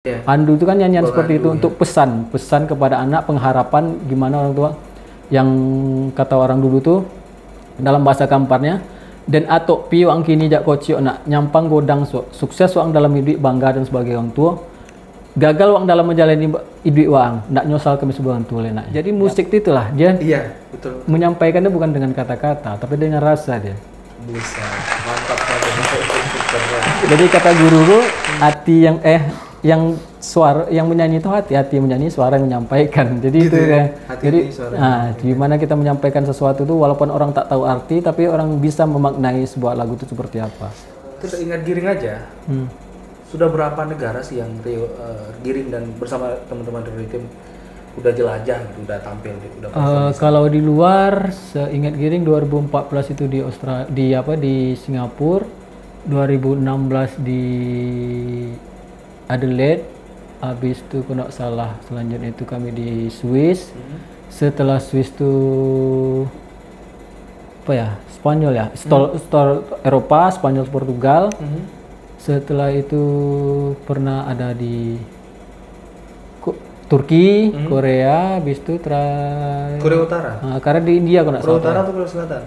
Yeah. Pandu itu kan nyanyian seperti itu Ya. untuk pesan kepada anak, pengharapan gimana orang tua yang kata orang dulu tuh dalam bahasa Kamparnya, dan atok pi wang kini jak kocok nak nyampang godang sukses wang dalam hidup bangga dan sebagai orang tua, gagal wang dalam menjalani hidup wang ndak nyosal kami sebuah orang tua lenak. Jadi musik itulah dia betul. menyampaikannya bukan dengan kata-kata tapi dengan rasa dia. Bisa mantap banget. Jadi kata guruku, hati yang suara yang menyanyi itu hati yang menyanyi, suara yang menyampaikan. Jadi Gitu itu ya? ya. Hati Jadi suara gimana kita menyampaikan sesuatu itu walaupun orang tak tahu arti tapi orang bisa memaknai sebuah lagu itu seperti apa. Terus ingat Giring aja. Sudah berapa negara sih yang Rio Giring dan bersama teman-teman dari tim udah jelajah gitu, udah tampil gitu, udah perform? Kalau di luar, seingat Giring 2014 itu di di Singapura, 2016 di Adelaide, habis itu kalau nggak salah selanjutnya itu kami di Swiss. Setelah Swiss itu apa ya, Spanyol ya, store Eropa, Spanyol, Portugal. Setelah itu pernah ada di Turki, Korea, habis itu Korea Utara. Karena di India kalau nggak Korea salah. Utara atau Korea Selatan?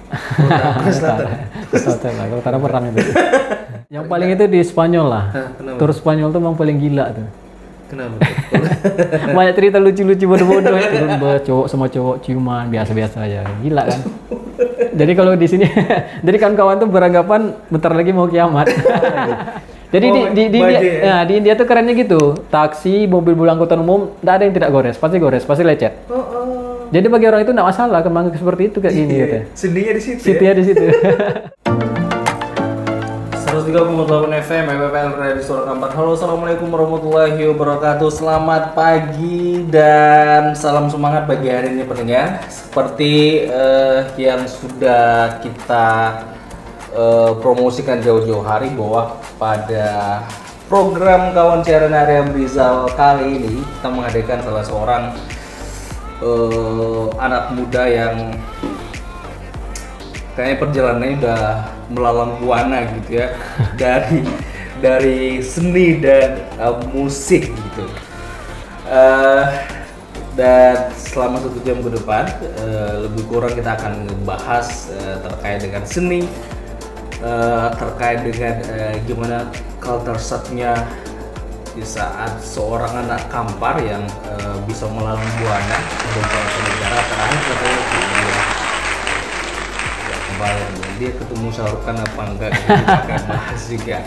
Korea Selatan. Selatan lah, kalau Utara perang itu. Yang paling itu di Spanyol lah. Kenapa? Tur Spanyol tuh memang paling gila tuh. Kenapa? Banyak cerita lucu-lucu bodoh-bodoh ya. Turun cowok sama cowok ciuman biasa-biasa aja. Gila kan? Jadi kalau di sini, jadi kawan-kawan tuh beranggapan bentar lagi mau kiamat. Jadi di India tuh kerennya gitu. Taksi, mobil angkutan umum, nggak ada yang tidak gores, pasti lecet. Jadi bagi orang itu nggak masalah, kembang seperti itu kayak gini gitu. Sendinya di situ. Sitinya di situ. 103.8 FM MPPL Radio Suara Kampar. Halo, assalamualaikum warahmatullahi wabarakatuh. Selamat pagi dan salam semangat bagi hari ini pendengar. Seperti yang sudah kita promosikan jauh-jauh hari bahwa pada program Kawan Siaran Arya Rizal kali ini kita menghadirkan salah seorang anak muda yang kayaknya perjalanannya udah melalang buana gitu ya, dari seni dan musik gitu. Dan selama 1 jam ke depan lebih kurang kita akan membahas terkait dengan seni, terkait dengan gimana culture shock-nya di saat seorang anak Kampar yang bisa melalang buana ke negara terakhir katanya dia ketemu Syahrukh apa enggak kita akan bahas juga.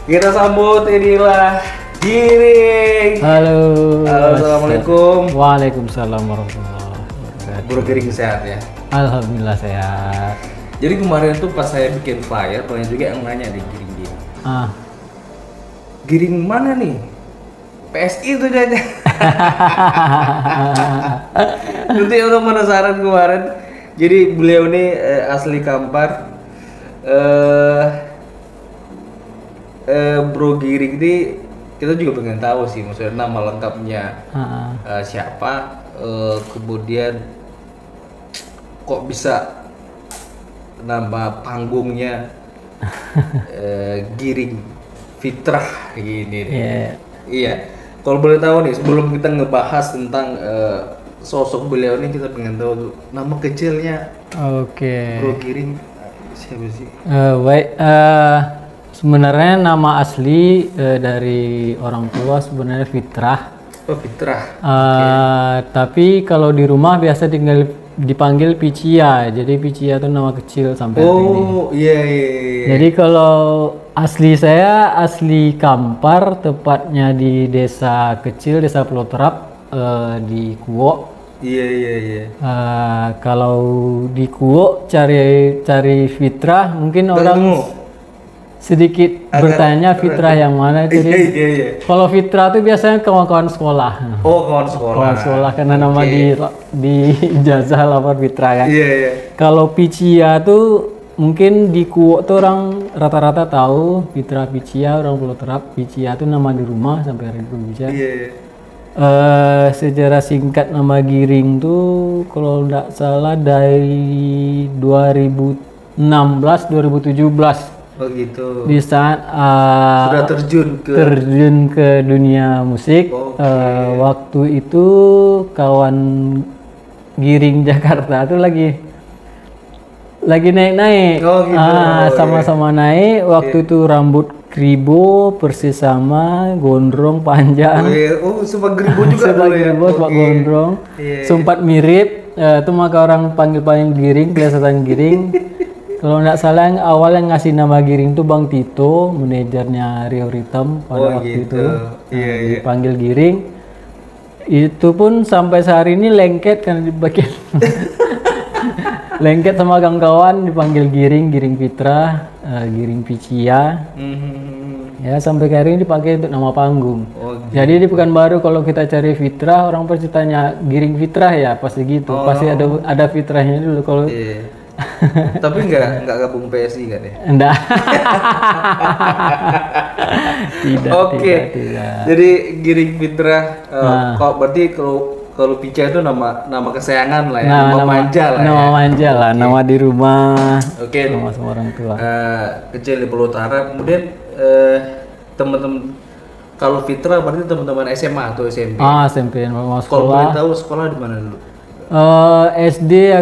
Kita sambut inilah Giring. Halo. Assalamualaikum. Waalaikumsalam warahmatullahi wabarakatuh. Bro Giring sehat ya? Alhamdulillah sehat. Jadi kemarin tuh pas saya bikin flyer banyak juga yang nanya di Giring dia. Giring mana nih? PSI tuh kayaknya. Nanti orang penasaran kemarin. Jadi beliau ini asli Kampar. Bro Giring ini kita juga pengen tahu sih, maksudnya nama lengkapnya siapa, kemudian kok bisa nama panggungnya Giring Fitrah gini. Iya. Kalau boleh tahu nih, sebelum kita ngebahas tentang sosok beliau ini, kita pengen tahu nama kecilnya. Oke. Bro Giring siapa sih? Baik, sebenarnya nama asli dari orang tua sebenarnya Fitrah. Oh, Fitrah. Tapi kalau di rumah biasa dipanggil Picia. Jadi Picia itu nama kecil sampai hari ini. Oh, iya. Jadi kalau asli saya asli Kampar, tepatnya di desa kecil, desa Pulau Terap, di Kuok. Iya. Kalau di Kuok cari Fitrah, mungkin orang sedikit bertanya Fitrah yang mana. Jadi Iya. kalau Fitrah itu biasanya kawan-kawan sekolah. Oh, kawan sekolah. Kawan sekolah karena nama di ijazah lapor Fitrah kan. Iya. Kalau Picia tuh mungkin di Kuok tuh orang rata-rata tahu Fitrah Picia, orang Pulau Terap. Picia tuh nama di rumah sampai hari ini bisa. Iya. Sejarah singkat nama Giring tuh kalau tidak salah dari 2016-2017 Oh gitu. Di saat Sudah terjun ke dunia musik. Oke. Waktu itu kawan Giring Jakarta tuh lagi naik-naik. Oh gitu. Sama-sama naik. Waktu itu rambut kribo persis sama, gondrong panjang. Sempat geribo juga Sempat dulu ya. kribo, sempat Oke. gondrong. Iya. Sempat mirip. Itu maka orang panggil Giring, kelihatan Giring. Kalau nggak salah yang awal yang ngasih nama Giring tuh Bang Tito, manajernya Rio Ritem pada waktu gitu. itu. Iya. Dipanggil Giring. Itu pun sampai sehari ini lengket kan di bagian lengket sama kawan-kawan dipanggil Giring Fitra, Giring Picia. Ya sampai hari ini dipakai untuk nama panggung. Jadi di Pekanbaru kalau kita cari Fitra, orang pasti tanya Giring Fitra ya, pasti gitu. Pasti ada Fitrahnya dulu kalau. Iya. Tapi nggak gabung PSI kan ya? Enggak. Tidak. Oke. Tidak. Jadi Giring Fitra, kok berarti kalau Pica itu nama kesayangan lah ya, nama manja lah Nama ya. manja lah, nama di rumah. Oke. Nama sama orang tua. Kecil di Pulau Utara, kemudian teman-teman kalau Fitra berarti teman-teman SMA atau SMP. SMP mau Kalau boleh sekolah. tahu sekolah di mana dulu?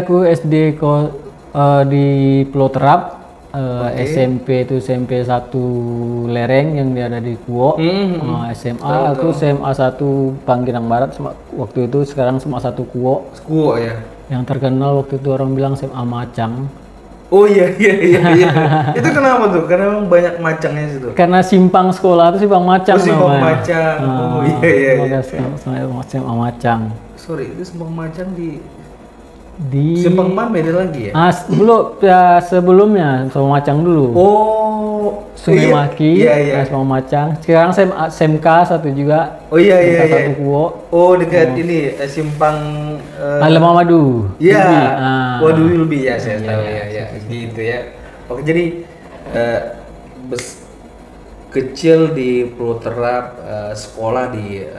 Aku SD di Pulau Terap. SMP itu SMP 1 Lereng yang dia ada di Kuo. SMA aku SMA 1 Pangginang Barat waktu itu, sekarang SMA 1 Kuo. Kuo ya. Yang terkenal waktu itu orang bilang SMA Macang. Oh iya. Itu kenapa tuh? Karena memang banyak macangnya situ. Karena simpang sekolah itu Simpang Macang Simpang namanya. Macang. Oh iya. Maka SMA Macang. Sorry, itu Simpang Macang di Di Simpang Man beda lagi ya? belum ya, sebelumnya Simpang Macang dulu. Oh, Sungai Maki, Iya. Simpang Macang. Sekarang SMK 1 juga. Oh iya. SMK 1 Kuo. Oh, dekat ini Simpang Lemah Madu. Iya. Wilby. Waduh Wilby ya, saya tahu ya. Gitu ya. Oke, jadi kecil di Pulau Terap, sekolah di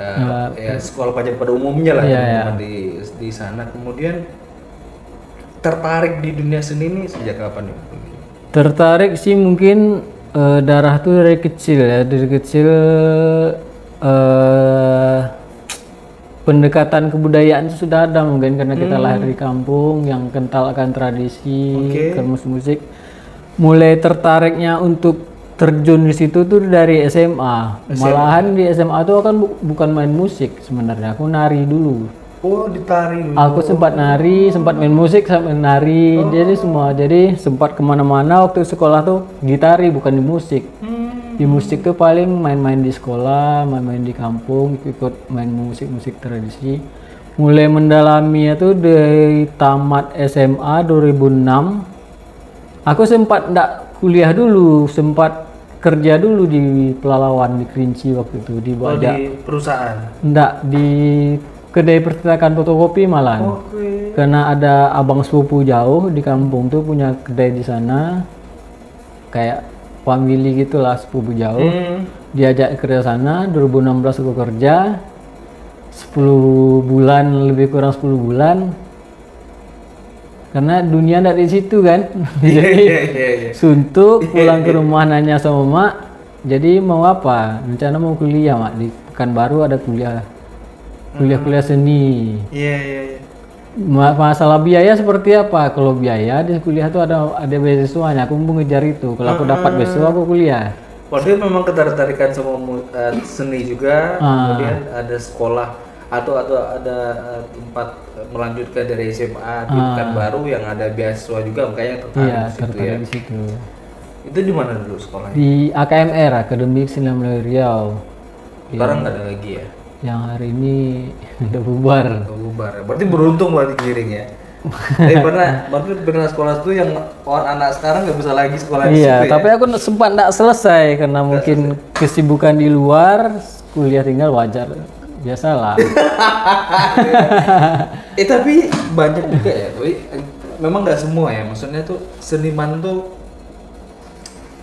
sekolah pelajar pada umumnya lah teman-teman di sana. Kemudian tertarik di dunia seni ini sejak kapan nih? Tertarik sih mungkin darah tuh dari kecil ya. Dari kecil pendekatan kebudayaan itu sudah ada mungkin karena kita lahir di kampung yang kental akan tradisi, musik. Mulai tertariknya untuk terjun di situ tuh dari SMA. Malahan di SMA tuh kan bukan main musik sebenarnya. Aku nari dulu. Oh, ditari dulu. Aku sempat nari, sempat main musik, sampai nari. Jadi semua. Jadi sempat kemana-mana waktu sekolah tuh gitari bukan di musik. Di musik tuh paling main-main di sekolah, main-main di kampung, ikut main musik tradisi. Mulai mendalami itu dari tamat SMA 2006. Aku sempat ndak kuliah dulu, sempat kerja dulu di Pelalawan di Kerinci waktu itu di di perusahaan. Ndak di kedai percetakan fotokopi malah. Karena ada abang sepupu jauh di kampung tuh punya kedai di sana. Kayak family gitulah, sepupu jauh. Diajak kerja sana 2016 aku kerja 10 bulan, lebih kurang 10 bulan. Karena dunia ndak di situ kan. Jadi suntuk pulang ke rumah nanya sama mak, jadi mau apa? Rencana mau kuliah mak, di Pekanbaru ada kuliah seni. Iya. Masalah biaya seperti apa? Kalau biaya di kuliah tuh ada beasiswanya. Aku mau ngejar itu. Kalau aku dapat beasiswa aku kuliah. Waktu itu memang ketertarikan sama seni juga. Kemudian ada sekolah atau ada tempat melanjutkan dari SMA di Pekanbaru yang ada beasiswa juga, makanya tertarik di situ. Itu di mana dulu sekolahnya? Di AKMR, Akademik Seni Melayu Riau. Sekarang nggak ada lagi ya? Yang hari ini udah bubar. Berarti beruntung berarti Giring ya. Berarti pernah sekolah itu yang anak sekarang nggak bisa lagi sekolah di situ. Iya, tapi aku sempat nggak selesai karena mungkin kesibukan di luar, kuliah tinggal wajar, biasalah. Tapi banyak juga ya, memang nggak semua ya. Maksudnya tuh seniman tuh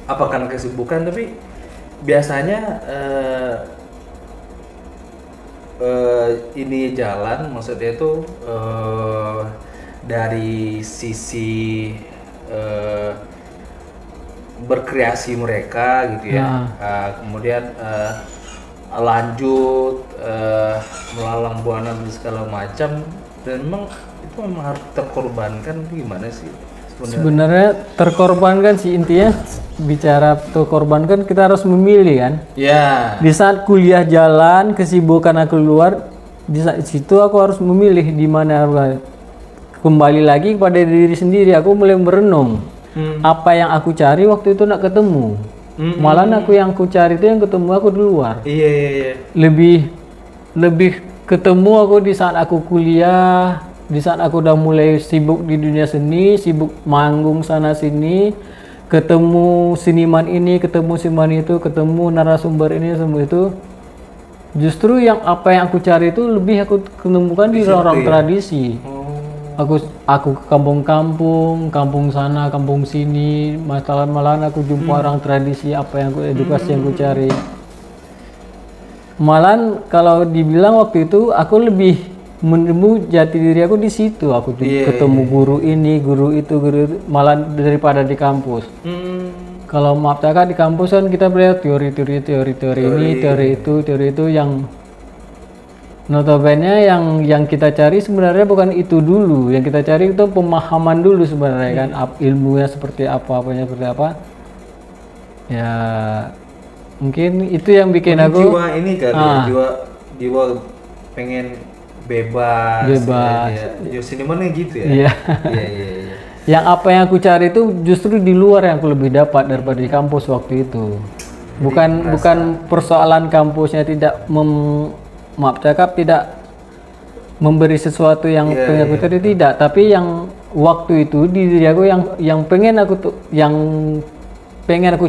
apa karena kesibukan, tapi biasanya ini jalan, maksudnya itu dari sisi berkreasi mereka gitu ya. Kemudian lanjut melalang buana dan segala macam, dan memang itu memang harus terkorbankan. Gimana sih sebenarnya terkorbankan sih, intinya bicara terkorbankan kita harus memilih kan ya. Di saat kuliah jalan, kesibukan aku keluar, di saat situ aku harus memilih di mana harus kembali lagi kepada diri sendiri. Aku mulai merenung apa yang aku cari waktu itu nak ketemu. Malah aku yang aku cari itu yang ketemu aku di luar. Iya. Lebih ketemu aku di saat aku kuliah, di saat aku udah mulai sibuk di dunia seni, sibuk manggung sana sini, ketemu seniman ini, ketemu seniman itu, ketemu narasumber ini, semua itu. Justru apa yang aku cari itu lebih aku ketemukan di orang tradisi. Aku ke kampung-kampung, kampung sana, kampung sini, malah aku jumpa orang tradisi, apa yang edukasi yang aku cari. Malah kalau dibilang waktu itu aku lebih menemu jati diri aku di situ. Aku ketemu guru ini, guru itu, malah daripada di kampus. Kalau maaf cakap di kampus kan kita belajar teori ini, teori itu yang notabene yang kita cari sebenarnya bukan itu dulu. Yang kita cari itu pemahaman dulu sebenarnya kan, ilmunya seperti apa, apanya seperti apa. Ya mungkin itu yang bikin aku jiwa ini kan, jiwa pengen bebas. Ya senimannya gitu ya. Iya. Yang apa yang aku cari itu justru di luar yang aku lebih dapat daripada di kampus waktu itu. Bukan persoalan kampusnya tidak maaf cakap tidak memberi sesuatu yang pengen aku cari, tidak, tapi yang waktu itu di diri aku yang pengen aku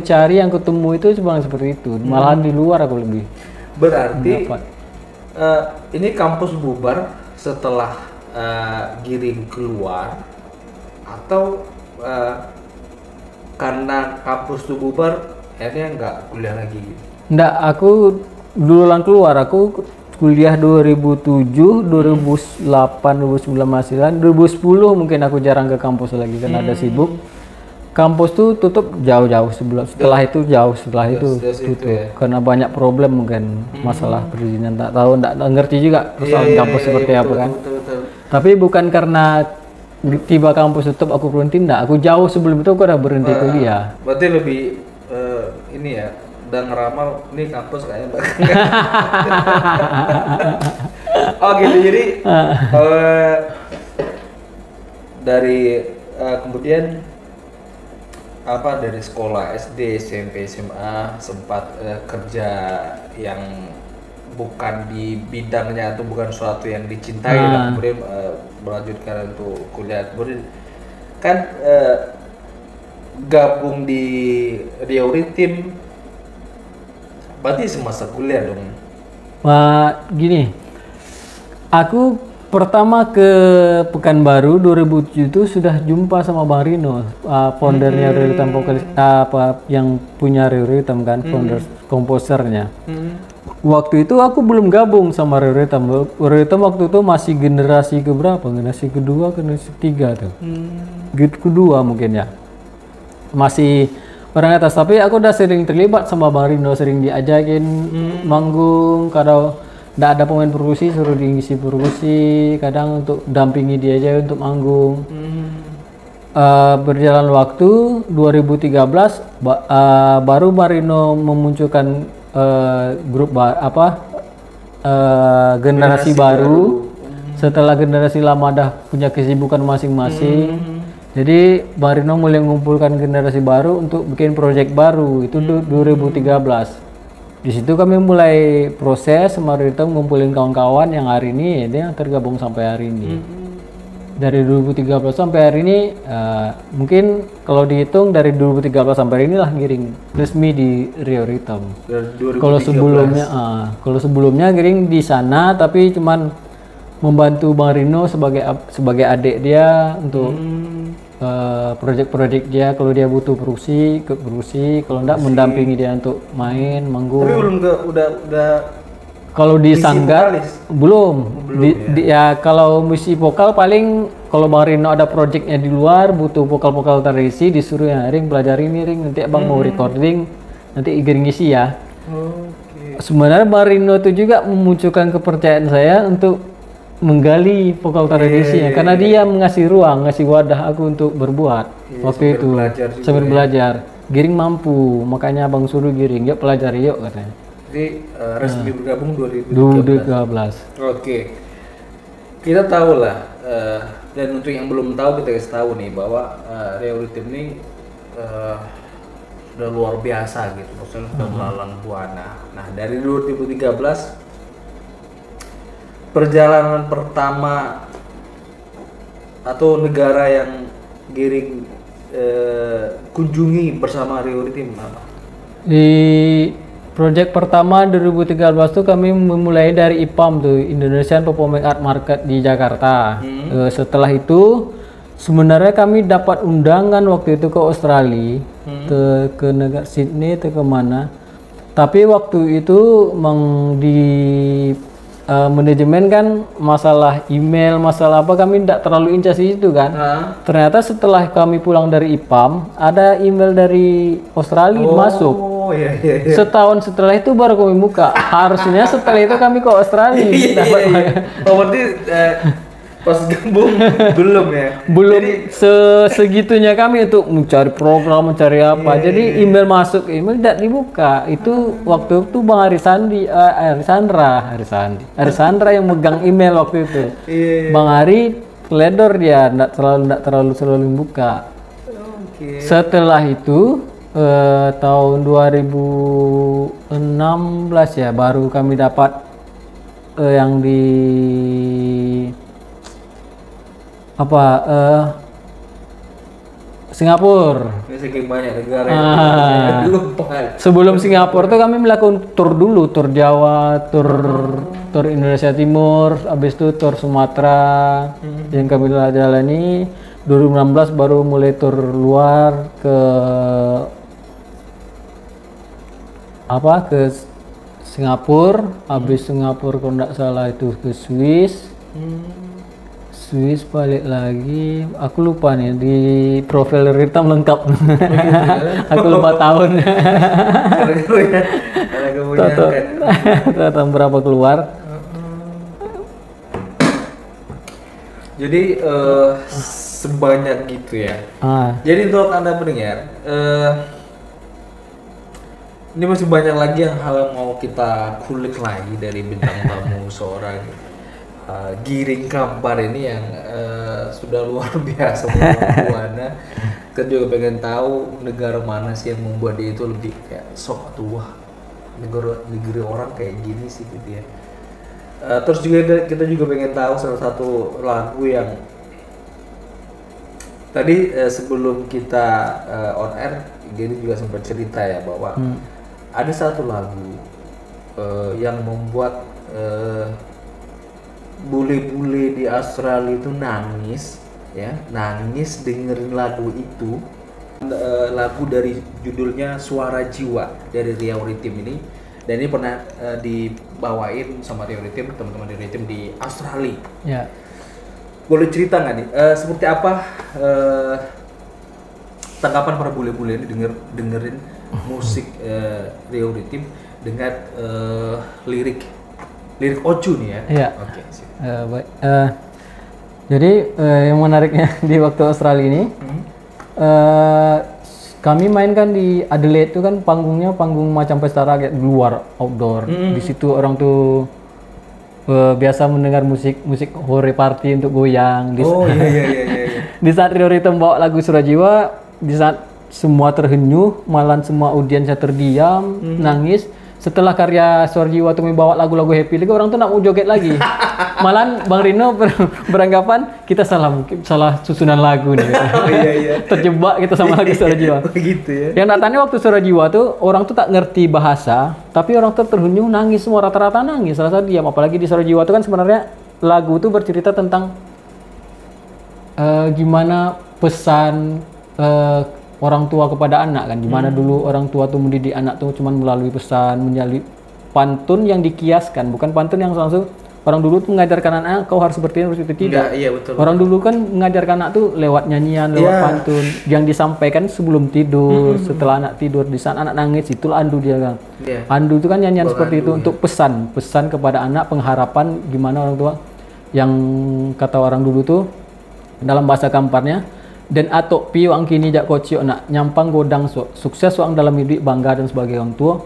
cari, yang ketemu itu cuma seperti itu. Malahan di luar aku lebih berarti ini kampus bubar setelah Giring keluar, atau karena kampus itu bubar akhirnya nggak kuliah lagi? Nggak, aku duluan keluar. Aku kuliah 2007, 2008, 2009 masih lah. 2010 mungkin aku jarang ke kampus lagi karena ada sibuk. Kampus tuh tutup jauh-jauh setelah itu tutup ya? Karena banyak problem mungkin, masalah perizinan, tak tahu, nggak ngerti juga persoalan kampus seperti apa kan. Betul. Tapi bukan karena tiba kampus tutup aku berhenti, enggak. Aku jauh sebelum itu aku udah berhenti kuliah. Berarti lebih ini ya, udah ngeramal nih kampus kayaknya oh gitu. Jadi dari kemudian dari sekolah SD, SMP, SMA sempat kerja yang bukan di bidangnya atau bukan suatu yang dicintai, dan kemudian melanjutkan untuk kuliah, kemudian kan gabung di Rio Ritim, berarti semasa kuliah dong. Gini, aku pertama ke Pekanbaru 2007 itu sudah jumpa sama Bang Rino, foundernya Rio Ritim, yang punya Rio Ritim kan, founder komposernya. Waktu itu aku belum gabung sama Rio Ritim. Rio Ritim waktu itu masih generasi keberapa? Generasi kedua, generasi ketiga tuh. Kedua mungkin ya. Masih orang atas, tapi aku udah sering terlibat sama Bang Rino, sering diajakin manggung. Kalau nggak ada pemain perkusi suruh diisi perkusi, kadang untuk dampingi dia aja untuk manggung. Berjalan waktu 2013 baru Bang Rino memunculkan grup generasi baru. Setelah generasi lama dah punya kesibukan masing-masing. Jadi Bang Rino mulai mengumpulkan generasi baru untuk bikin proyek baru, itu 2013. Di situ kami mulai proses sama Rio Ritim ngumpulin kawan-kawan yang hari ini dia tergabung sampai hari ini. Dari 2013 sampai hari ini mungkin kalau dihitung dari 2013 sampai hari inilah Giring resmi di Rio Ritim. Kalau sebelumnya Giring di sana tapi cuman membantu Bang Rino sebagai adik dia untuk proyek-proyek dia. Kalau dia butuh perkusi, kalau enggak mendampingi dia untuk main, manggung. Tapi belum udah kalau di Sanggar belum. Ya kalau musik vokal paling kalau Bang Rino ada projectnya di luar butuh vokal-vokal tradisi, disuruh ya Ring pelajari nih Ring, nanti Abang mau recording nanti Igir ngisi ya. Oke. Sebenarnya Bang Rino itu juga memunculkan kepercayaan saya untuk menggali vokal tradisinya karena dia ngasih ruang, ngasih wadah aku untuk berbuat waktu itu sambil belajar. Giring mampu, makanya Abang suruh Giring, yuk pelajari yuk katanya. Jadi resmi bergabung 2013. 2013. Oke. Kita tahu lah, dan untuk yang belum tahu kita kasih tahu nih bahwa Rio Rhythm ini sudah luar biasa gitu, maksudnya sudah melalang buana. Nah dari 2013 perjalanan pertama atau negara yang Giring kunjungi bersama Rio Rhythm apa? Di project pertama 2013 tuh kami memulai dari IPAM tuh, Indonesian Performing Art Market di Jakarta. Setelah itu sebenarnya kami dapat undangan waktu itu ke Australia, ke negara Sydney atau ke mana. Tapi waktu itu di manajemen kan masalah email, masalah apa kami tidak terlalu incas di situ kan. Ternyata setelah kami pulang dari IPAM ada email dari Australia masuk. Oh iya. Setahun setelah itu baru kami buka. Harusnya setelah itu kami ke Australia. Oh berarti pas gabung belum ya? Belum segitunya kami untuk mencari program, mencari apa. Jadi email masuk, email tidak dibuka. Itu waktu itu Bang Arisandra yang megang email waktu itu. Bang Ari teledor dia, tidak terlalu buka. Setelah itu tahun 2016 ya baru kami dapat yang di Singapura. Ini saking banyak negara yang lupa. Sebelum Singapura tuh kami melakukan tour dulu, tour Jawa, tour Indonesia Timur, habis itu tour Sumatera yang kami jalani. 2016 baru mulai tour luar ke Singapura, habis Singapura kalau tidak salah itu ke Swiss. Swiss balik lagi, aku lupa nih di profil Ritam lengkap. Aku lupa tahun. Tahun berapa keluar? Jadi sebanyak gitu ya. Jadi untuk Anda pendengar, ini masih banyak lagi hal yang mau kita kulik lagi dari bintang tamu seorang Giring Kampar ini yang sudah luar biasa buana. Kita juga pengen tahu negara mana sih yang membuat dia itu lebih kayak sok tua negeri orang kayak gini sih gitu ya. Terus juga kita juga pengen tahu salah satu lagu yang tadi sebelum kita on air Giring juga sempat cerita ya bahwa ada satu lagu yang membuat bule-bule di Australia itu nangis dengerin lagu itu. Lagu dari judulnya Suara Jiwa dari Rio Rhythm ini, dan ini pernah dibawain sama Rio Rhythm, teman-teman Rio Rhythm di Australia. Ya. Boleh cerita nggak nih seperti apa tanggapan para bule-bule ini dengerin musik Rio Rhythm dengan lirik Oju nih ya? Iya. Oke. Baik. Jadi yang menariknya di waktu Australia ini, kami main kan di Adelaide itu kan panggung macam pesta rakyat di luar, outdoor. Di situ orang tuh biasa mendengar musik hore party untuk goyang. Iya. Di saat Rio Rhythm bawa lagu Surajiwa, di saat semua terhenyuh, malah semua audiensnya terdiam, nangis. Setelah karya Surajiwa tuh membawa lagu-lagu happy lagi, orang tuh nak mau joget lagi. Malah Bang Rino beranggapan kita salah susunan lagu nih. Iya. Terjebak kita sama lagu Surajiwa. Begitu ya. Yang datangnya waktu Surajiwa tuh orang tuh tak ngerti bahasa, tapi orang tuh terhenyuh, nangis semua, rata-rata nangis, rasa diam. Apalagi di Surajiwa tuh kan sebenarnya lagu tuh bercerita tentang gimana pesan orang tua kepada anak kan, gimana dulu orang tua tuh mendidik anak tuh cuman melalui pesan, melalui pantun yang dikiaskan, bukan pantun yang langsung orang dulu tuh mengajarkan anak kau harus seperti ini, harus itu tidak. Enggak, iya betul. Orang dulu kan mengajarkan anak tuh lewat nyanyian, lewat Iya. pantun yang disampaikan sebelum tidur, setelah anak tidur, di saat anak nangis itulah andu dia kan. Iya. Andu itu kan nyanyian seperti itu Pengandu, untuk pesan kepada anak, pengharapan gimana orang tua yang kata orang dulu tuh dalam bahasa Kamparnya, dan atok piu ang kini jak kociok nak nyampang godang sukses wang dalam hidup bangga dan sebagai orang tua,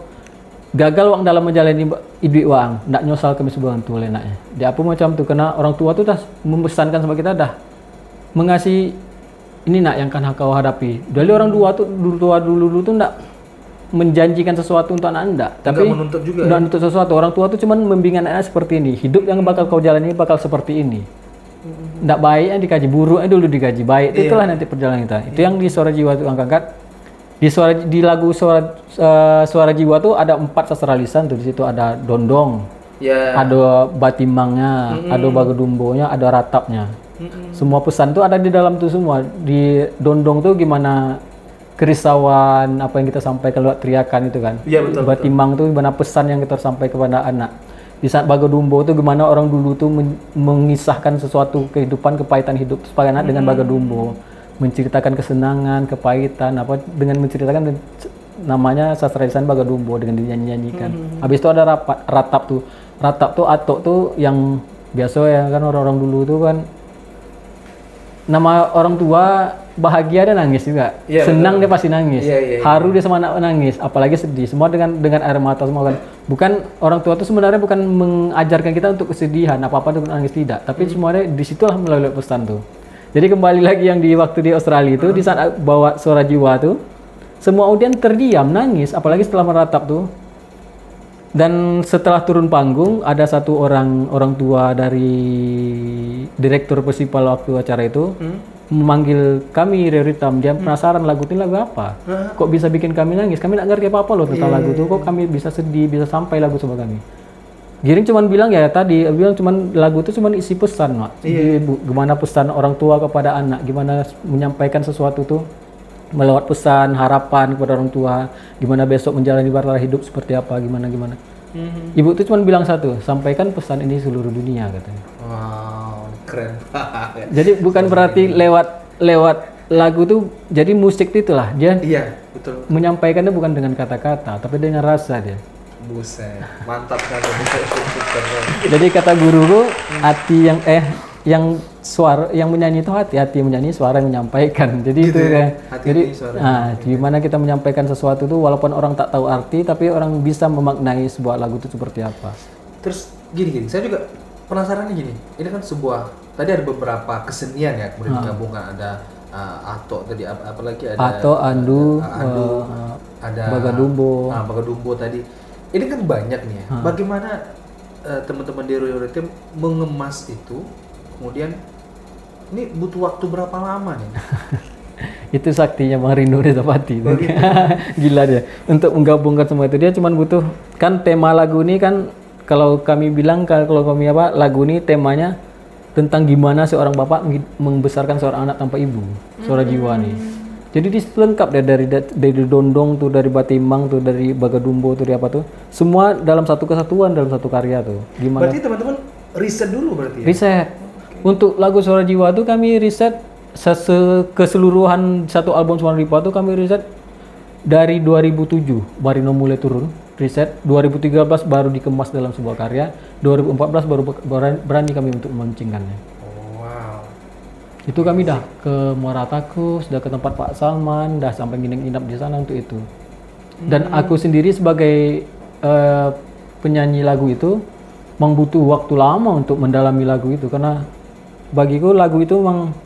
gagal wang dalam menjalani hidup wang ndak nyosal kami sebagai orang tua lenaknya. Dia apa macam tuh, karena orang tua tuh dah memesankan sama kita, dah mengasih ini nak yang kan kau hadapi. Dari orang tua tuh dulu tuh ndak menjanjikan sesuatu untuk anak anda, tapi menuntut juga. nggak menuntut sesuatu. Orang tua tuh cuman membimbing anak seperti ini, hidup yang bakal kau jalani bakal seperti ini. Nggak baik yang dikaji, buruknya dulu dikaji, baik itulah nanti perjalanan kita. Itu yang di Suara Jiwa itu angkat. Di lagu Suara Jiwa tuh ada 4 sastra lisan tuh. Di situ ada dondong, Ya. ada batimangnya, ada bagadumbonya, ada ratapnya. Semua pesan tuh ada di dalam tuh semua. Di dondong tuh gimana kerisauan apa yang kita sampaikan lewat teriakan itu kan. Iya, betul, Batimang tuh gimana pesan yang kita sampaikan kepada anak. Di saat Bagadumbo tuh gimana orang dulu tuh mengisahkan sesuatu kehidupan, kepahitan hidup supaya anak dengan Bagadumbo, menceritakan kesenangan, kepahitan apa dengan menceritakan namanya sastra lisan Bagadumbo dengan dinyanyi-nyanyikan. Habis itu ada ratap tuh. Ratap tuh atok tuh yang biasa ya kan, orang-orang dulu tuh kan nama orang tua bahagia dia nangis juga. Iya, Senang betul. dia pasti nangis. Iya. Haru dia sama anak nangis, apalagi sedih. Semua dengan air mata semua kan. Bukan orang tua itu sebenarnya bukan mengajarkan kita untuk kesedihan, apa-apa untuk nangis tidak. Tapi semuanya disitulah melalui pesan tuh. Jadi kembali lagi yang di waktu di Australia itu, di saat bawa Suara Jiwa tuh, semua audien terdiam nangis, apalagi setelah meratap tuh. Dan setelah turun panggung, ada satu orang tua dari direktur Persipal waktu acara itu memanggil kami Reoritam. Dia penasaran lagu ini lagu apa? Kok bisa bikin kami nangis? Kami nggak ngerti apa-apa loh tentang lagu itu. Kok kami bisa sedih, bisa sampai lagu sama kami? Giring cuman bilang ya tadi, bilang cuman lagu itu cuman isi pesan, Mak. Gimana pesan orang tua kepada anak, gimana menyampaikan sesuatu tuh melewat pesan, harapan kepada orang tua, gimana besok menjalani barang hidup seperti apa, gimana. Ibu tuh cuma bilang satu, sampaikan pesan ini seluruh dunia katanya. Wow, keren banget. Jadi bukan berarti lewat lagu tuh, jadi musik itu lah dia Iya, betul. menyampaikannya bukan dengan kata-kata, tapi dengan rasa dia. Buset, mantap kan. Jadi kata guruku, hati yang suara yang menyanyi itu hati yang menyanyi, suara yang menyampaikan. Jadi Gitu itu ya? ya. Hati Jadi suara gimana kita menyampaikan sesuatu tuh walaupun orang tak tahu arti, tapi orang bisa memaknai sebuah lagu itu seperti apa. Terus gini, saya juga penasarannya gini. Ini kan sebuah, tadi ada beberapa kesenian ya, kemudian digabungkan ada ato tadi apalagi ada Ato, andu, ada Bagadumbo. Bagadumbo tadi. Ini kan banyak nih ya. Bagaimana teman-teman di Reoritam mengemas itu, kemudian ini butuh waktu berapa lama nih? Itu saktinya Bang Rindu Rizapati. Gila dia. Untuk menggabungkan semua itu dia cuma butuh, kan tema lagu ini kan kalau kami bilang, kalau kami lagu ini temanya tentang gimana seorang bapak membesarkan seorang anak tanpa ibu. Suara Jiwa nih. Jadi di situ lengkap deh dari dondong tuh, dari batimang tuh, dari bagadumbo tuh, dari apa tuh. Semua dalam satu kesatuan, dalam satu karya tuh. Gimana? Berarti teman-teman riset dulu berarti ya? Riset. Untuk lagu Suara Jiwa tuh kami riset keseluruhan satu album Suara Jiwa tuh kami riset dari 2007 baru mulai turun riset, 2013 baru dikemas dalam sebuah karya, 2014 baru berani kami untuk melaunchingkannya. Oh, wow. Itu kami dah ke Muara Takus, dah ke tempat Pak Salman, dah sampai nginep di sana untuk itu. Dan aku sendiri sebagai penyanyi lagu itu memang butuh waktu lama untuk mendalami lagu itu, karena bagiku lagu itu memang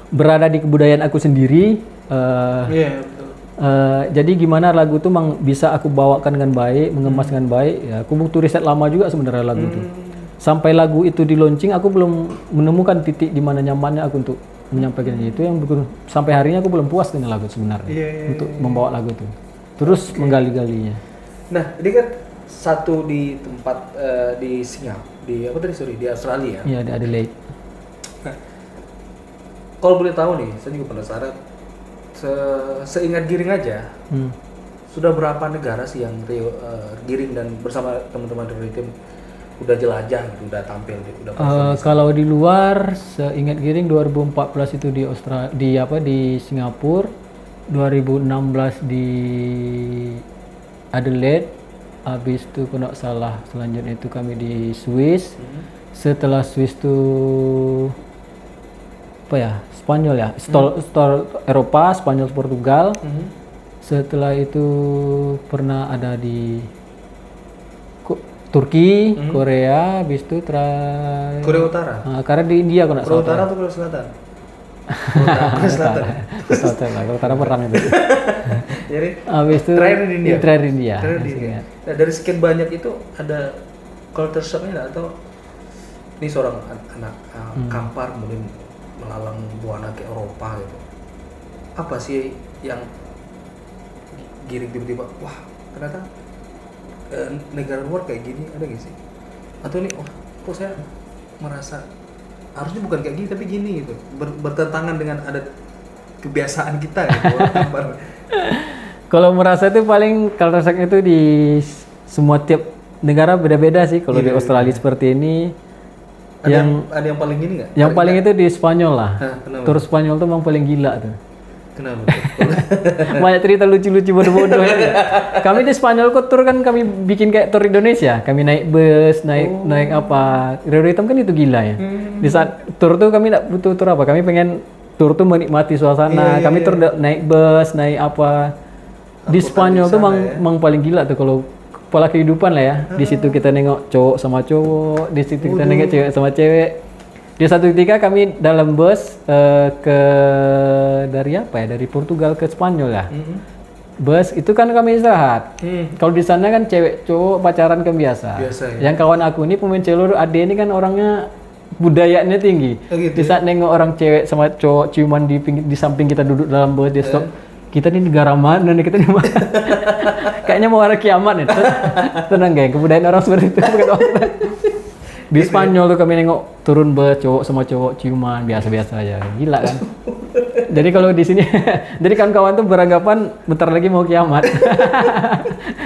berada di kebudayaan aku sendiri. Iya, betul. Jadi gimana lagu itu memang bisa aku bawakan dengan baik, mengemas dengan baik. Ya, aku butuh riset lama juga sebenarnya lagu itu. Sampai lagu itu di launching, aku belum menemukan titik di mana nyamannya aku untuk menyampaikannya. Itu yang sampai hari ini aku belum puas dengan lagu sebenarnya untuk membawa lagu itu. Terus menggali-galinya. Nah, ini kan satu di tempat di Singapura, di Australia. Iya, di Adelaide. Kalau boleh tahu nih, saya juga penasaran. Seingat Giring aja, sudah berapa negara sih yang Giring dan bersama teman-teman dari tim udah jelajah gitu, udah tampil gitu, udah Kalau di luar, seingat Giring 2014 itu di di Singapura, 2016 di Adelaide, habis itu kalau nggak salah selanjutnya itu kami di Swiss. Setelah Swiss itu apa ya? Spanyol ya, store Eropa, Spanyol, Portugal. Setelah itu pernah ada di Turki, Korea, habis itu Korea Utara. Karena di India kalau nggak Korea salah. Utara atau Korea Selatan? Korea Selatan. Korea Utara perang itu. Jadi Habis itu terakhir di India. Terakhir di India. Terakhir di India. Nah, dari sekian banyak itu ada culture shocknya nggak, atau ini seorang anak kampar mungkin melalang buana ke Eropa gitu. Apa sih yang Giring tiba-tiba, wah ternyata negara luar kayak gini, ada gak sih? Atau nih, wah kok saya merasa harusnya bukan kayak gini tapi gini gitu, bertentangan dengan adat kebiasaan kita gitu, orang kampar. Kalau merasa itu paling culture shock itu di semua tiap negara beda-beda sih. Kalau di Australia seperti ini, Ada yang paling gini nggak? yang paling itu di Spanyol lah. Kenapa? Tur Spanyol tuh memang paling gila tuh. Kenapa? Banyak cerita lucu-lucu bodoh-bodoh ya. Kami di Spanyol kok tur kan kami bikin kayak tur Indonesia. Kami naik bus, naik apa. Rio Hitam kan itu gila ya. Di saat tur tuh kami tidak butuh tur apa. Kami pengen tur tuh menikmati suasana. Kami tur naik bus, naik apa. Di Spanyol tuh memang paling gila tuh kalau pola kehidupan lah ya. Di situ kita nengok cowok sama cowok, di situ kita nengok cewek sama cewek. Di satu ketika kami dalam bus dari Portugal ke Spanyol ya. Bus itu kan kami istirahat. Kalau di sana kan cewek cowok pacaran kan biasa. Ya. Yang kawan aku ini pemain celur, Ade ini kan orangnya budayanya tinggi. Gitu, di saat nengok orang cewek sama cowok ciuman di samping kita duduk dalam bus, dia stop. Kita ini negara mana nih, kita di mana? Kayaknya mau ada kiamat nih. Tenang geng, kebudayaan orang seperti itu. Di Spanyol tuh kami nengok turun bus cowok sama cowok ciuman biasa-biasa aja, gila kan. Jadi kalau di sini, jadi kawan-kawan tuh beranggapan bentar lagi mau kiamat.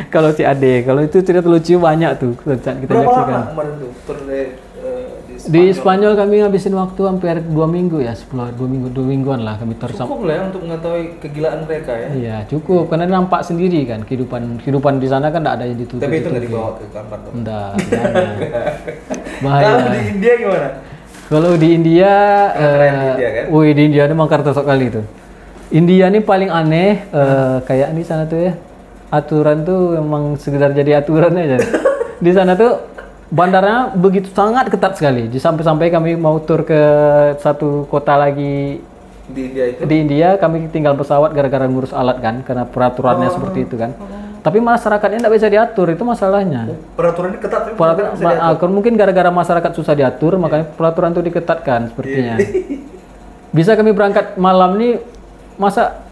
Kalau si Ade, kalau itu cerita lucu banyak tuh kita Berapa saksikan. lama kemarin tuh tur Di Spanyol kami ngabisin waktu hampir 2 minggu ya, 2 mingguan lah kami cukup lah ya untuk mengetahui kegilaan mereka ya. Iya cukup, karena nampak sendiri kan kehidupan di sana kan tidak ada yang ditutup. Tapi itu nggak dibawa ke kamar tuh. Enggak, jangan. Bahaya. Kalau di India gimana? Kalau di India, Keren di India kan? wih di India ini mangkar tersok kali tuh. India ini paling aneh, kayak di sana tuh ya, aturan tuh emang sekedar jadi aturan aja. Di sana tuh bandaranya begitu sangat ketat sekali. Sampai kami mau tur ke satu kota lagi Di India itu? di India, kami tinggal pesawat gara-gara ngurus alat kan, karena peraturannya seperti itu kan. Tapi masyarakatnya tidak bisa diatur, itu masalahnya. Peraturannya ketat. Mungkin gara-gara masyarakat susah diatur, makanya peraturan itu diketatkan sepertinya. Bisa kami berangkat malam nih, masa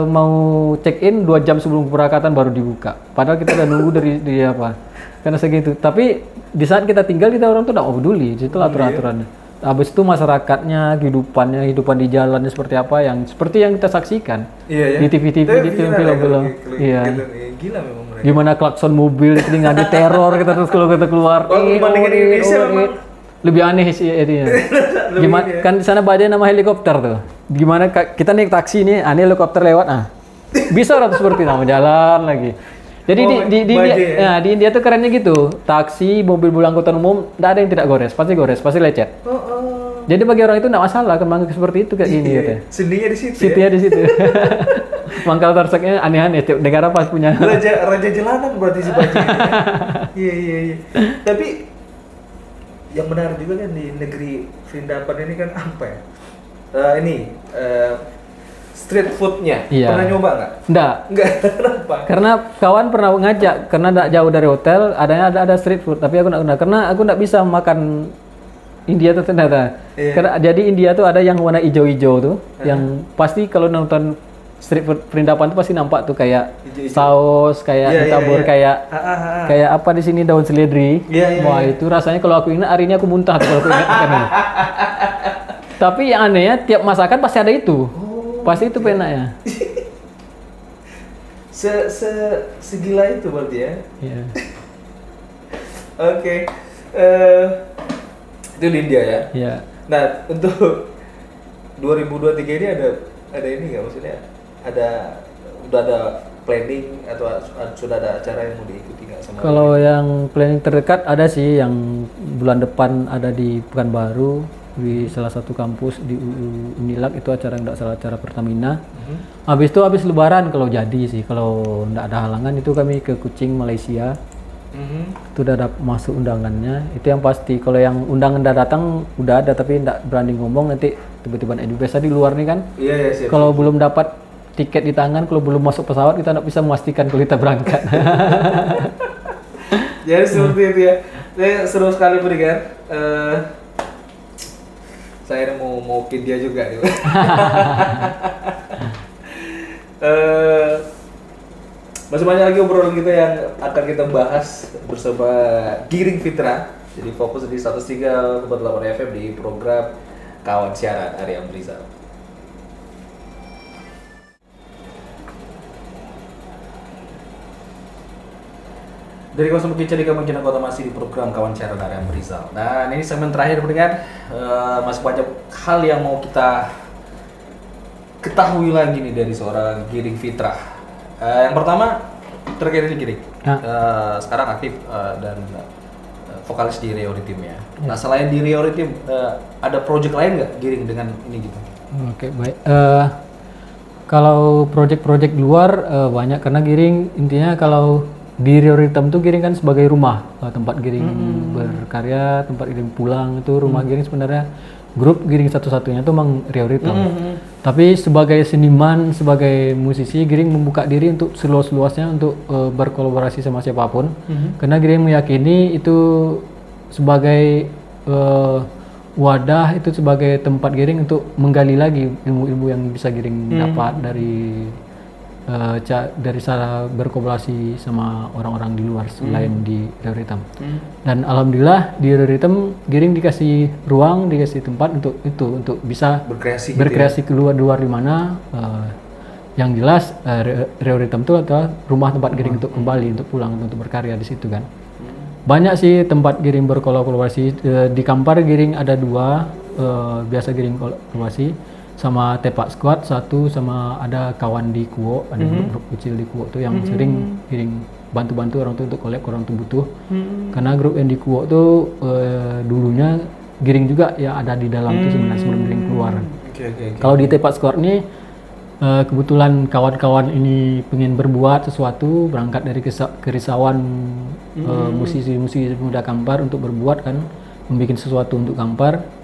mau check in 2 jam sebelum keberangkatan baru dibuka. Padahal kita udah nunggu dari apa? Karena segitu. Tapi di saat kita tinggal, kita orang tuh tidak peduli, itu aturan-aturannya. Habis itu masyarakatnya, kehidupan di jalannya seperti apa, seperti yang kita saksikan di TV-TV, di film-film. Iya. Gila memang mereka. Gimana klakson mobil itu nggak teror kita terus kalau kita keluar. Kalau dibandingin Indonesia memang lebih aneh sih ini. Gimana kan di sana ada nama helikopter tuh. Gimana kita naik taksi nih, aneh helikopter lewat bisa orang seperti nama jalan lagi. Jadi di India tuh kerennya gitu. Taksi, mobil angkutan umum, nggak ada yang tidak gores, pasti lecet. Jadi bagi orang itu nggak masalah, kembang seperti itu kayak gini gitu. Sendinya di situ. Sitinya di situ. Mangkal terseknya aneh-aneh. Tiap negara pas punya. Raja jalanan berarti si Baji. Iya. Tapi yang benar juga kan di negeri Vrindavan ini kan apa ya? Street foodnya. Iya. Pernah nyoba nggak? Enggak. Kenapa? Karena kawan pernah ngajak, karena tidak jauh dari hotel, ada street food, tapi aku enggak, karena aku enggak bisa makan India tuh ternyata. Iya. Karena jadi India tuh ada yang warna hijau-hijau tuh, yang pasti kalau nonton street food Vrindavan tuh pasti nampak tuh kayak saus, kayak ditabur kayak apa di sini daun seledri. Wah, itu rasanya kalau aku ingat hari ini aku muntah tuh kalau aku ingat makan ini. Tapi yang anehnya tiap masakan pasti ada itu. Pasti itu penaknya. Segila itu berarti ya. Iya. Oke. Eh, itu di India ya. Ya. Nah, untuk 2023 ini ada ini nggak, maksudnya udah ada planning atau sudah ada acara yang mau diikuti nggak sama? Kalau yang planning terdekat ada sih, yang bulan depan ada di Pekanbaru di salah satu kampus di Unilak, itu acara nggak salah, acara Pertamina. Habis itu habis Lebaran kalau jadi sih, kalau nggak ada halangan itu kami ke Kuching Malaysia. Itu udah ada masuk undangannya, itu yang pasti. Kalau yang undangan udah datang udah ada, tapi nggak berani ngomong, nanti tiba-tiba biasa di luar nih kan. Iya, iya, siap. Kalau belum dapat tiket di tangan, kalau belum masuk pesawat kita nggak bisa memastikan kalau kita berangkat. Jadi seperti itu ya. Seru sekali berikan. Saya mau pin dia juga nih. Masih banyak lagi obrolan kita yang akan kita bahas bersama Giring Fitra. Jadi fokus di 103,8 FM di program Kawan Siaran Arya Amrizal. Dari Kawasan Bukit Candi Kemungkinan Kota masih di program Kawan Siaran Arya Amrizal. Dan ini segmen terakhir pendengar, masih banyak hal yang mau kita ketahui lagi nih dari seorang Giring Fitra. Yang pertama terkait ini Giring, sekarang aktif dan vokalis di Rio Rhythm ya. Nah selain di Rio Rhythm, ada project lain nggak Giring dengan ini gitu? Oke, baik. Kalau project-project luar banyak, karena Giring intinya kalau di Rio Rhythm tuh Giring kan sebagai rumah, tempat Giring berkarya, tempat Giring pulang, itu rumah Giring sebenarnya. Grup Giring satu-satunya tuh memang Rio Rhythm. Tapi sebagai seniman, sebagai musisi, Giring membuka diri untuk seluas-luasnya untuk berkolaborasi sama siapapun. Karena Giring meyakini itu sebagai wadah, itu sebagai tempat Giring untuk menggali lagi ilmu-ilmu yang bisa Giring dapat dari cara berkolaborasi sama orang-orang di luar selain di Rio Rhythm. Dan alhamdulillah di Rio Rhythm Giring dikasih ruang, dikasih tempat untuk itu, untuk bisa berkreasi keluar di mana. Yang jelas Rio Rhythm itu adalah rumah tempat Giring untuk kembali, untuk pulang, untuk berkarya di situ kan. Banyak sih tempat Giring berkolaborasi. Di Kampar Giring ada 2 biasa Giring kolaborasi, sama Tepak Squad satu, sama ada kawan di Kuo, ada grup kecil di Kuo tuh yang sering Giring bantu-bantu orang tuh untuk collab, orang tuh butuh. Karena grup yang di Kuo tuh dulunya Giring juga ya ada di dalam tuh sebenarnya sebelum Giring keluar. Kalau di Tepak Squad nih kebetulan kawan-kawan ini pengen berbuat sesuatu, berangkat dari kerisauan musisi-musisi muda Kampar untuk berbuat kan, membuat sesuatu untuk Kampar.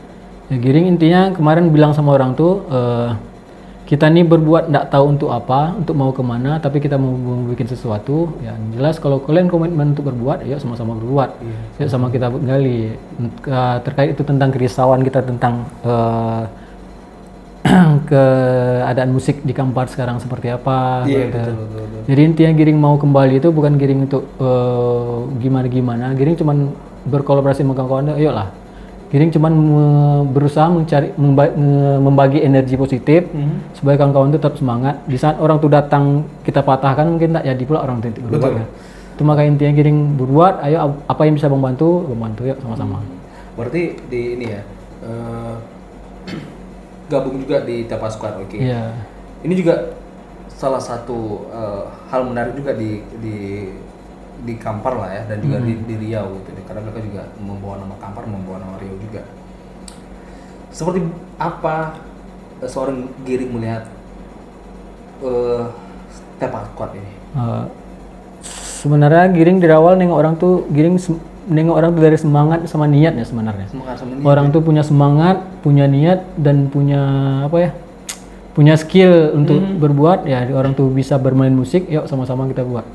Ya, Giring intinya kemarin bilang sama orang tuh, kita nih berbuat nggak tahu untuk apa, untuk mau kemana, tapi kita mau bikin sesuatu. Ya jelas kalau kalian komitmen untuk berbuat, ayo sama-sama berbuat. Yuk sama kita gali. Terkait itu tentang kerisauan kita tentang keadaan musik di Kampar sekarang seperti apa. Betul. Jadi intinya Giring mau kembali itu bukan Giring untuk gimana-gimana. Giring cuman berkolaborasi sama kawan-kawan, ayo lah. Giring cuman berusaha membagi energi positif supaya kawan-kawan itu tetap semangat. Di saat orang tuh datang kita patahkan, mungkin tak jadi pula orang itu berbuat. Ya. Itu maka intinya Giring berbuat, ayo apa yang bisa membantu yuk sama-sama. Berarti di ini ya, gabung juga di Tepak Squad, oke. Yeah. Ini juga salah satu hal menarik juga di Kampar lah ya, dan juga di Riau gitu, karena mereka juga membawa nama Kampar, membawa nama Riau juga. Seperti apa seorang Giring melihat Tepak Squad ini? Sebenarnya Giring dari awal nengok orang tuh dari semangat sama niatnya sebenarnya. Orang tuh punya semangat, punya niat, dan punya punya skill untuk berbuat. Ya orang tuh bisa bermain musik, yuk sama-sama kita buat.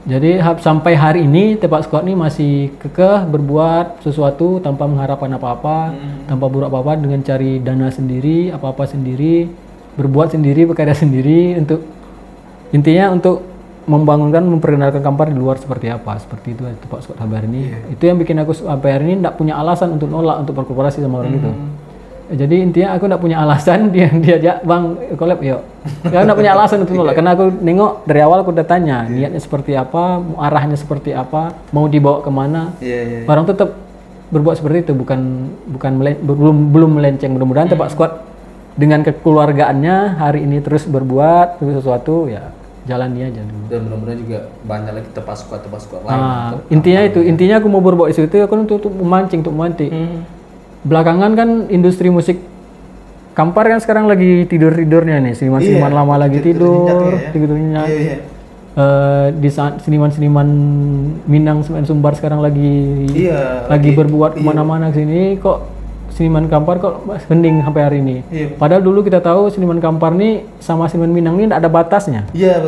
Jadi sampai hari ini Tepak Squad ini masih kekeh berbuat sesuatu tanpa mengharapkan apa-apa, tanpa buruk apa-apa, dengan cari dana sendiri, apa-apa sendiri, berbuat sendiri, berkarya sendiri, untuk intinya untuk membangunkan, memperkenalkan Kampar di luar seperti apa, seperti itu Tepak Squad sampai hari ini. Itu yang bikin aku sampai hari ini tidak punya alasan untuk nolak untuk berkolaborasi sama orang itu. Jadi intinya aku tidak punya alasan, dia diajak bang collab yuk. Aku tidak punya alasan untuk nolak, karena aku nengok dari awal aku udah tanya niatnya seperti apa, arahnya seperti apa, mau dibawa kemana. Orang tetap berbuat seperti itu, belum melenceng. Mudah-mudahan Tepak Squad dengan kekeluargaannya hari ini terus berbuat sesuatu, ya jalani aja dulu. Dan mudah-mudahan juga banyak lagi Tepak Squad lain. Intinya aku mau berbuat itu aku untuk memancing. Belakangan kan industri musik Kampar kan sekarang lagi tidur-tidurnya nih, seniman-seniman lama lagi tidur. Di saat seniman-seniman Minang, Sumbar sekarang lagi berbuat kemana-mana sini, kok seniman Kampar kok hening sampai hari ini. Padahal dulu kita tahu seniman Kampar nih sama seniman Minang ini tidak ada batasnya.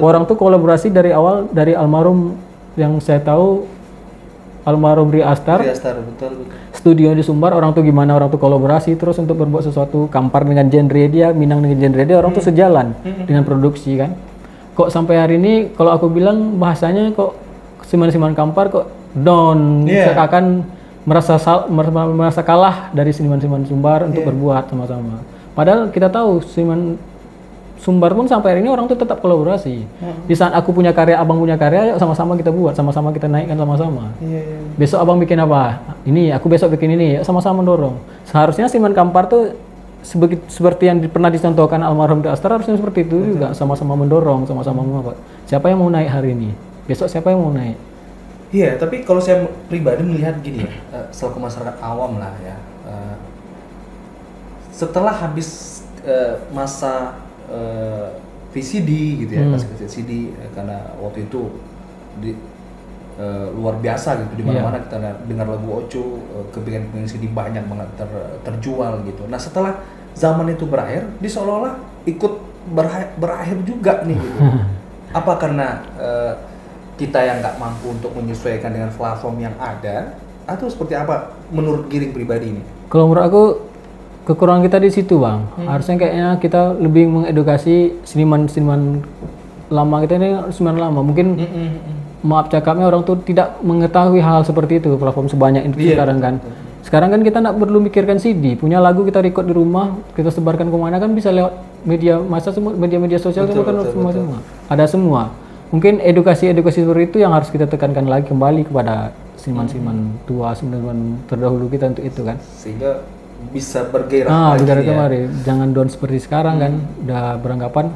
Orang tuh kolaborasi dari awal, dari almarhum yang saya tahu, almarhum Ri Astar. Betul. Studio di Sumbar, orang tuh gimana, orang tuh kolaborasi terus untuk berbuat sesuatu. Kampar dengan genre dia, Minang dengan genre dia, orang tuh sejalan dengan produksi kan. Kok sampai hari ini kalau aku bilang bahasanya kok seniman-seniman Kampar kok down, seakan merasa kalah dari seniman-seniman Sumbar untuk berbuat sama-sama. Padahal kita tahu seniman Sumbar pun sampai hari ini orang tuh tetap kolaborasi. Di saat aku punya karya, abang punya karya, yuk sama-sama kita buat, sama-sama kita naikkan sama-sama. Besok abang bikin apa? Ini, aku besok bikin ini, yuk sama-sama dorong. Seharusnya seniman Kampar tuh seperti yang pernah dicontohkan almarhum Ri Astar, harusnya seperti itu juga, sama-sama mendorong, sama-sama mengapa. Siapa yang mau naik hari ini? Besok siapa yang mau naik? Iya, tapi kalau saya pribadi melihat gini ya, selaku masyarakat awam lah ya, setelah habis masa VCD gitu ya, kasih VCD, karena waktu itu luar biasa gitu, di mana-mana kita dengar lagu Oco, kepingan CD banyak banget terjual gitu. Nah setelah zaman itu berakhir, dia seolah-olah ikut berakhir juga nih gitu. Apa karena kita yang nggak mampu untuk menyesuaikan dengan platform yang ada, atau seperti apa menurut Giring pribadi ini? Kalau menurut aku kekurangan kita di situ bang. Harusnya kayaknya kita lebih mengedukasi seniman-seniman lama kita ini, seniman lama. Mungkin maaf cakapnya orang tuh tidak mengetahui hal seperti itu, platform sebanyak itu sekarang kan. Sekarang kan kita nggak perlu mikirkan CD, punya lagu kita record di rumah, kita sebarkan kemana kan bisa lewat media massa, semua media sosial semua. Ada semua. Mungkin edukasi seperti itu yang harus kita tekankan lagi kembali kepada seniman-seniman tua, seniman terdahulu kita untuk itu kan. Sehingga bisa bergairah lagi kemarin. Jangan down seperti sekarang kan, udah beranggapan.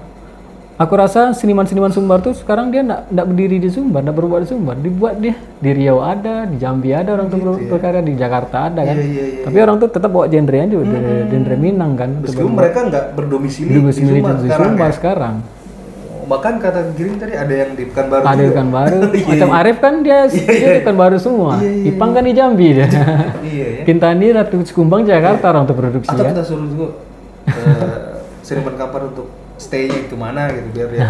Aku rasa seniman-seniman Sumbar tuh sekarang dia nggak berdiri di Sumbar, nggak berbuat di Sumbar, dibuat dia di Riau ada, di Jambi ada orang tuh berkarya, di Jakarta ada kan. Tapi orang tuh tetap bawa genre-nya juga, genre Minang kan. Meskipun mereka nggak berdomisili di Sumbar sekarang. Bahkan kata Giring tadi ada yang di Pekanbaru. Ada di Pekanbaru. Macam Arif kan dia di Pekanbaru semua. Ipang kan di Jambi dia. Kintani Ratu Sekumbang Jakarta orang tuh produksi. Atau kita suruh juga seniman Kampar untuk stay kemana gitu biar dia.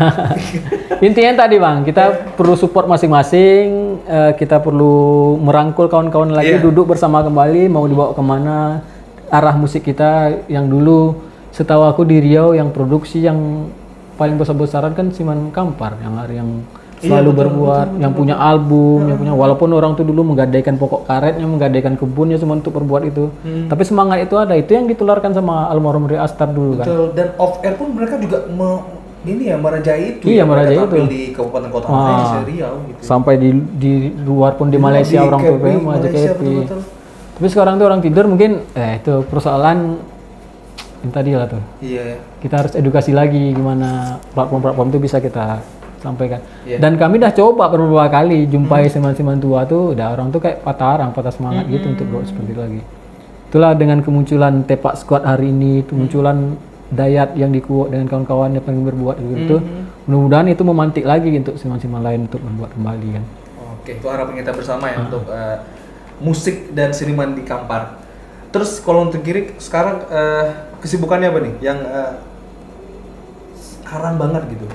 Intinya tadi bang, kita perlu support masing-masing. Kita perlu merangkul kawan-kawan lagi, duduk bersama kembali. Mau dibawa kemana? Arah musik kita yang dulu, setahu aku di Riau yang produksi yang paling besar-besaran kan Seniman Kampar yang selalu berbuat, yang punya album, yang punya, walaupun orang tuh dulu menggadaikan pokok karetnya, menggadaikan kebunnya cuma untuk berbuat itu. Tapi semangat itu ada, itu yang ditularkan sama almarhum Ri Astar dulu kan. Betul, dan off air pun mereka juga merajai itu. Iya, merajai itu. Di kabupaten kota lain Riau gitu. Sampai di luar pun di Malaysia orang tuh happy. Tapi sekarang tuh orang tidur mungkin itu persoalan yang tadi lah tuh. Iya. Kita harus edukasi lagi gimana platform-platform itu bisa kita sampaikan. Dan kami dah coba beberapa kali jumpai seniman-seniman tua tuh, udah orang tuh kayak patah semangat gitu untuk buat seperti itu lagi. Itulah dengan kemunculan Tepak Squad hari ini, kemunculan Dayat yang dikuat dengan kawan-kawannya pengen berbuat gitu. Mudah-mudahan itu memantik lagi untuk seniman-seniman lain untuk berbuat kembali kan. Oke, itu harapan kita bersama ya untuk musik dan seniman di Kampar. Terus kalau untuk Giring sekarang kesibukannya apa nih yang sekarang banget gitu?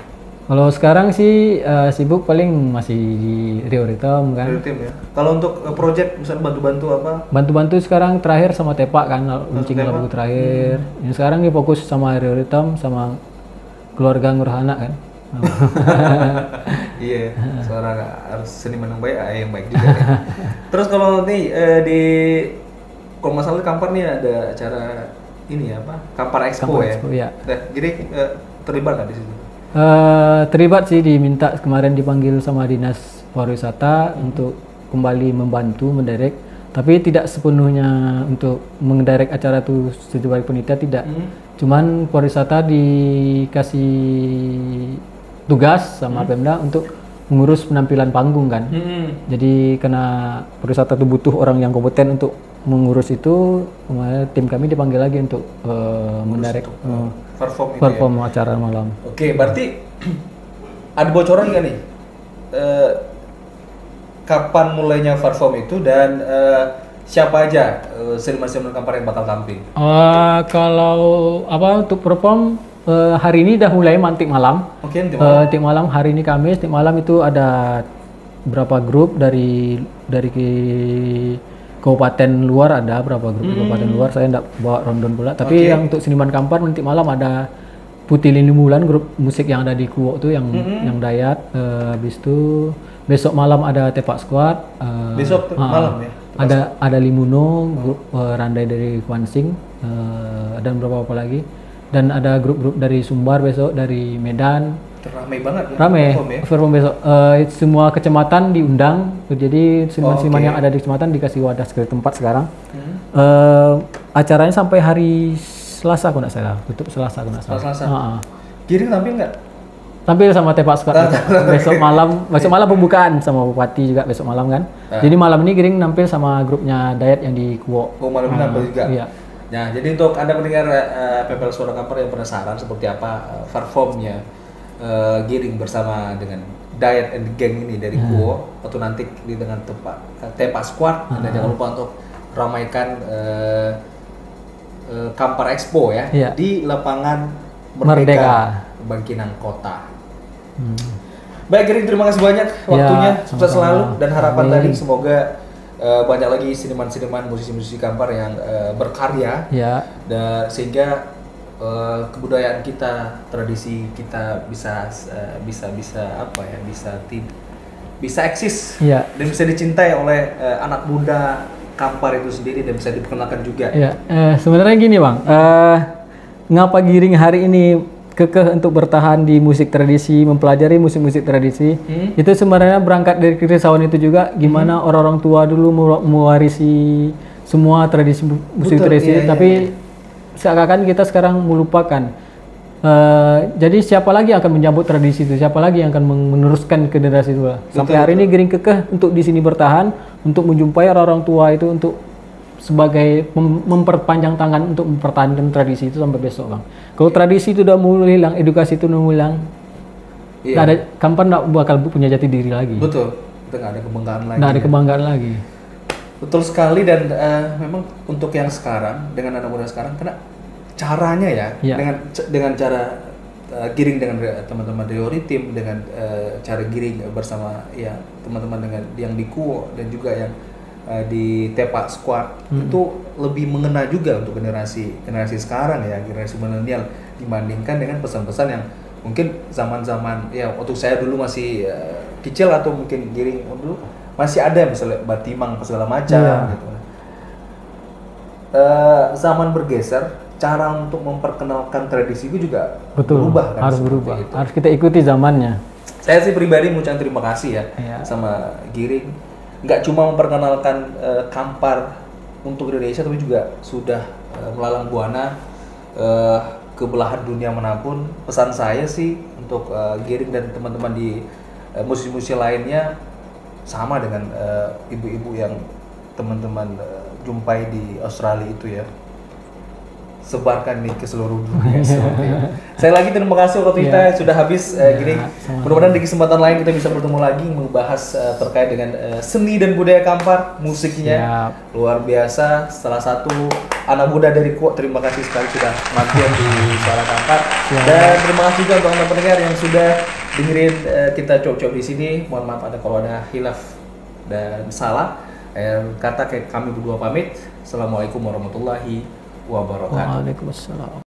Kalau sekarang sih sibuk paling masih di Rio Rhythm kan. Rio Rhythm ya. Kalau untuk project misalnya bantu-bantu apa? Bantu-bantu sekarang terakhir sama Tepak kan, launching lagu terakhir. Yang sekarang dia fokus sama Rio Rhythm sama keluarga Nurhana kan. Iya, seorang harus seniman yang baik juga. Ya. Terus kalau nih kalau masalah Kampar nih ada acara ini ya apa? Kampar Expo ya. Ya. Nah, jadi terlibat nggak di situ? Terlibat sih, diminta kemarin dipanggil sama Dinas Pariwisata untuk kembali membantu mendirect. Tapi tidak sepenuhnya untuk mendirect acara itu sebagai panitia, tidak. Cuman pariwisata dikasih tugas sama Pemda untuk mengurus penampilan panggung kan. Jadi karena pariwisata itu butuh orang yang kompeten untuk mengurus itu, tim kami dipanggil lagi untuk mendirect perform acara malam. Oke, berarti ada bocoran nggak nih? Kapan mulainya perform itu dan siapa aja seniman-seniman Kampar yang bakal tampil? Kalau untuk perform hari ini dah mulai mantik malam. Oke, Mantik malam hari ini Kamis. Mantik malam itu ada berapa grup dari kabupaten luar, ada berapa grup kabupaten luar. Saya enggak bawa rundown pula. Tapi yang untuk seniman Kampar mantik malam ada Putih Lini Bulan, grup musik yang ada di Kuok tuh yang Dayat. Habis itu besok malam ada Tepak Squad. Besok malam ya? Ada Limuno, grup Randai dari Kuansing, dan beberapa lagi. Dan ada grup-grup dari Sumbar besok, dari Medan. Ramai banget ya? Ramai, perform besok. Semua kecamatan diundang, jadi seniman-seniman yang ada di kecamatan dikasih wadah sekali tempat sekarang. Acaranya sampai hari Selasa aku nggak salah, tutup Selasa aku nggak salah. Selasa. Giring tampil nggak? Tampil sama Tepak Squad besok malam pembukaan sama Bupati juga besok malam kan. Jadi malam ini Giring nampil sama grupnya Dayat yang di Kuok. Oh, malam ini nampil juga. Iya. Nah, jadi untuk Anda mendengar PPL Suara Kampar yang penasaran seperti apa performnya Giring bersama dengan Dayat and Gang ini dari Kuok, atau nanti dengan Tepak Squad, dan jangan lupa untuk ramaikan Kampar Expo ya, di lapangan Merdeka. Bangkinang Kota. Baik Giring, terima kasih banyak waktunya, sukses selalu, dan harapan tadi semoga banyak lagi seniman-seniman, musisi-musisi Kampar yang berkarya, dan sehingga kebudayaan kita, tradisi kita bisa eksis dan bisa dicintai oleh anak muda Kampar itu sendiri, dan bisa diperkenalkan juga. Sebenarnya gini Bang, ngapa Giring hari ini kekeh untuk bertahan di musik tradisi, mempelajari musik-musik tradisi, itu sebenarnya berangkat dari kerisauan itu juga, gimana orang-orang tua dulu mewarisi semua tradisi musik tradisi, tapi seakan-akan kita sekarang melupakan. Jadi siapa lagi yang akan menyambut tradisi itu, siapa lagi yang akan meneruskan ke generasi tua. Sampai hari ini Giring kekeh untuk di sini bertahan, untuk menjumpai orang-orang tua itu, untuk sebagai memperpanjang tangan untuk mempertahankan tradisi itu sampai besok Bang. Kalau tradisi itu udah mulai hilang, edukasi itu udah mulai hilang, Kampar nggak bakal punya jati diri lagi. Betul, kita nggak ada kebanggaan lagi. Nggak ada kebanggaan lagi. Betul sekali, dan memang untuk yang sekarang, dengan anak muda sekarang, karena caranya dengan cara Giring dengan teman-teman teori tim, dengan cara Giring bersama teman-teman dengan yang di Kuo dan juga yang di Tepak Squad, itu lebih mengena juga untuk generasi sekarang ya, generasi milenial, dibandingkan dengan pesan-pesan yang mungkin zaman-zaman waktu saya dulu masih kecil, atau mungkin Giring dulu masih ada misalnya batimang segala macam gitu. Zaman bergeser, cara untuk memperkenalkan tradisi itu juga berubah kan, harus berubah. Harus kita ikuti zamannya. Saya sih pribadi mengucapkan terima kasih sama Giring. Nggak cuma memperkenalkan Kampar untuk Indonesia, tapi juga sudah melalang buana ke belahan dunia manapun. Pesan saya sih untuk Giring dan teman-teman di musisi-musisi lainnya, sama dengan ibu-ibu yang teman-teman jumpai di Australia itu ya, sebarkan nih ke seluruh dunia. Saya lagi terima kasih waktu kita sudah habis, Giring. Mudah-mudahan di kesempatan lain kita bisa bertemu lagi membahas terkait dengan seni dan budaya Kampar, musiknya luar biasa. Salah satu anak muda dari Kuok, terima kasih sekali sudah mampir di Suara Kampar. Dan terima kasih juga untuk anda pendengar yang sudah dengerin kita cop-cop di sini. Mohon maaf kalau ada hilaf dan salah. Kata kami berdua pamit. Assalamualaikum warahmatullahi wabarakatuh. Waalaikumsalam.